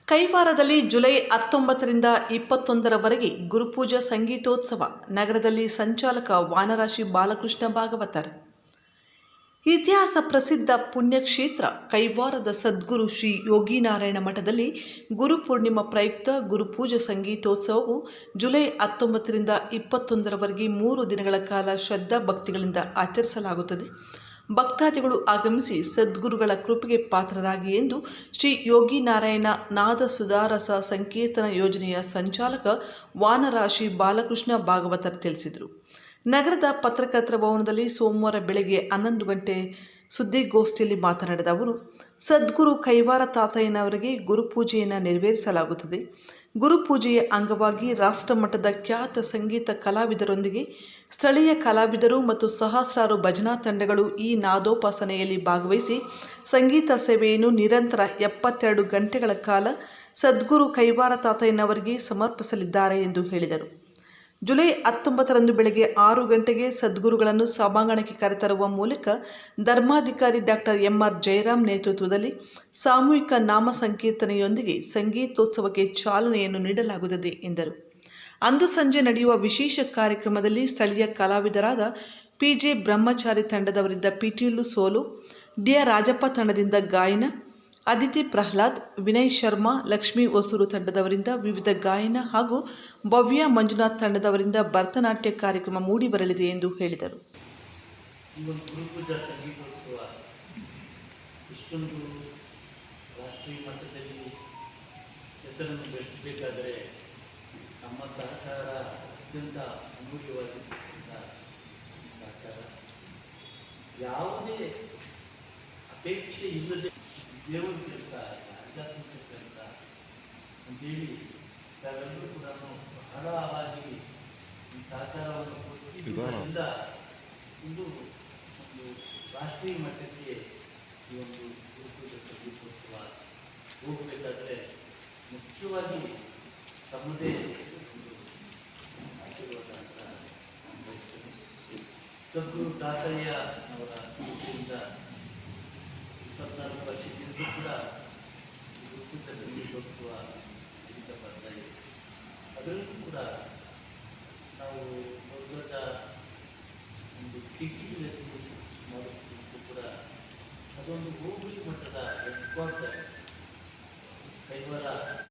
ಕೈವಾರದಲ್ಲಿ July 19ರಿಂದ 21ರವರೆಗೆ ಗುರುಪೂಜಾ ಸಂಗೀತೋತ್ಸವ. ನಗರದಲ್ಲಿ ಸಂಚಾಲಕ ವಾನರಾಶಿ ಬಾಲಕೃಷ್ಣ ಭಾಗವತರ್. ಇತಿಹಾಸ ಪ್ರಸಿದ್ಧ ಪುಣ್ಯಕ್ಷೇತ್ರ ಕೈವಾರದ ಸದ್ಗುರು ಶ್ರೀ ಯೋಗಿನಾರಾಯಣ ಮಠದಲ್ಲಿ ಗುರುಪೂರ್ಣಿಮಾ ಪ್ರಯುಕ್ತ ಗುರುಪೂಜಾ ಸಂಗೀತೋತ್ಸವವು ಜುಲೈ 19ರಿಂದ 21ರವರೆಗೆ 3 ದಿನಗಳ ಕಾಲ ಶ್ರದ್ಧಾ ಭಕ್ತಿಗಳಿಂದ ಆಚರಿಸಲಾಗುತ್ತದೆ. ಭಕ್ತಾದಿಗಳು ಆಗಮಿಸಿ ಸದ್ಗುರುಗಳ ಕೃಪೆಗೆ ಪಾತ್ರರಾಗಿ ಎಂದು ಶ್ರೀ ಯೋಗಿನಾರಾಯಣ ನಾದ ಸುಧಾರಸ ಸಂಕೀರ್ತನ ಯೋಜನೆಯ ಸಂಚಾಲಕ ವಾನರಾಶಿ ಬಾಲಕೃಷ್ಣ ಭಾಗವತರ್ ತಿಳಿಸಿದರು. ನಗರದ ಪತ್ರಕರ್ತರ ಭವನದಲ್ಲಿ ಸೋಮವಾರ ಬೆಳಗ್ಗೆ 11 ಗಂಟೆ ಸುದ್ದಿಗೋಷ್ಠಿಯಲ್ಲಿ ಮಾತನಾಡಿದ ಅವರು, ಸದ್ಗುರು ಕೈವಾರ ತಾತಯ್ಯನವರಿಗೆ ಗುರುಪೂಜೆಯನ್ನು ನೆರವೇರಿಸಲಾಗುತ್ತದೆ. ಗುರುಪೂಜೆಯ ಅಂಗವಾಗಿ ರಾಷ್ಟ್ರಮಟ್ಟದ ಖ್ಯಾತ ಸಂಗೀತ ಕಲಾವಿದರೊಂದಿಗೆ ಸ್ಥಳೀಯ ಕಲಾವಿದರು ಮತ್ತು ಸಹಸ್ರಾರು ಭಜನಾ ತಂಡಗಳು ಈ ನಾದೋಪಾಸನೆಯಲ್ಲಿ ಭಾಗವಹಿಸಿ ಸಂಗೀತ ಸೇವೆಯನ್ನು ನಿರಂತರ 72 ಗಂಟೆಗಳ ಕಾಲ ಸದ್ಗುರು ಕೈವಾರ ತಾತಯ್ಯನವರಿಗೆ ಸಮರ್ಪಿಸಲಿದ್ದಾರೆ ಎಂದು ಹೇಳಿದರು. ಜುಲೈ 19ರಂದು ಬೆಳಗ್ಗೆ 6 ಗಂಟೆಗೆ ಸದ್ಗುರುಗಳನ್ನು ಸಭಾಂಗಣಕ್ಕೆ ಕರೆತರುವ ಮೂಲಕ ಧರ್ಮಾಧಿಕಾರಿ ಡಾಕ್ಟರ್ MR ಜಯರಾಮ್ ನೇತೃತ್ವದಲ್ಲಿ ಸಾಮೂಹಿಕ ನಾಮ ಸಂಕೀರ್ತನೆಯೊಂದಿಗೆ ಸಂಗೀತೋತ್ಸವಕ್ಕೆ ಚಾಲನೆಯನ್ನು ನೀಡಲಾಗುತ್ತದೆ ಎಂದರು. ಅಂದು ಸಂಜೆ ನಡೆಯುವ ವಿಶೇಷ ಕಾರ್ಯಕ್ರಮದಲ್ಲಿ ಸ್ಥಳೀಯ ಕಲಾವಿದರಾದ PJ ಬ್ರಹ್ಮಚಾರಿ ತಂಡದವರಿಂದ ಪಿಟೀಲು ಸೋಲು, DR ರಾಜಪ್ಪ ತಂಡದಿಂದ ಗಾಯನ, ಅದಿತಿ ಪ್ರಹ್ಲಾದ್, ವಿನಯ್ ಶರ್ಮಾ, ಲಕ್ಷ್ಮೀ ಹೊಸೂರು ತಂಡದವರಿಂದ ವಿವಿಧ ಗಾಯನ ಹಾಗೂ ಭವ್ಯ ಮಂಜುನಾಥ್ ತಂಡದವರಿಂದ ಭರತನಾಟ್ಯ ಕಾರ್ಯಕ್ರಮ ಮೂಡಿಬರಲಿದೆ ಎಂದು ಹೇಳಿದರು. ಗುರುಪೂಜಾ ಸಂಗೀತೋತ್ಸವ ಇಷ್ಟೊಂದು ರಾಷ್ಟ್ರೀಯ ಮಟ್ಟದಲ್ಲಿ ಹೆಸರನ್ನು ಬೆಳೆಸಬೇಕಾದರೆ ನಮ್ಮ ಸಹಕಾರ ಅತ್ಯಂತ ಅಮೂಲ್ಯವಾದ ಸಹಕಾರ. ಯಾವುದೇ ಅಪೇಕ್ಷೆ ಇಲ್ಲದೆ ದೇವರ ಕೆಲಸ, ಆಧ್ಯಾತ್ಮಿಕ ಕೆಲಸ ಅಂತೇಳಿ ತಾವೆಲ್ಲರೂ ಕೂಡ ಬಹಳ ಆಗಿ ಈ ಸಹಕಾರವನ್ನು ಕೊಟ್ಟಿದ್ದರಿಂದ ಇಂದು ಒಂದು ರಾಷ್ಟ್ರೀಯ ಮಟ್ಟಕ್ಕೆ ಈ ಒಂದು ಗುರುಪೂಜಾ ಸಂಗೀತೋತ್ಸವ ಹೋಗಬೇಕಾದ್ರೆ ಮುಖ್ಯವಾಗಿ ತಮ್ಮದೇ ಒಂದು ಆಶೀರ್ವಾದ ಅಂತ ಬಯಸ್ತೇನೆ. ಸದ್ಗುರು ತಾತಯ್ಯ ಅವರ ಕೃಪೆಯಿಂದ 24 ವರ್ಷದಿಂದ ಕೂಡ ಗುರುಪೂಜಾ ಸಂಗೀತೋತ್ಸವ ನಡೀತಾ ಬರ್ತಾ ಇದೆ. ಅದರಲ್ಲೂ ಕೂಡ ನಾವು ದೊಡ್ಡ ಒಂದು ಸಿಟಿಗಳಲ್ಲಿ ಮಾಡೋದಕ್ಕೂ ಕೂಡ ಅದೊಂದು ಹೋಬಳಿ ಮಟ್ಟದ ಹೆಡ್ ಕ್ವಾರ್ಟರ್ ಕೈವಾರ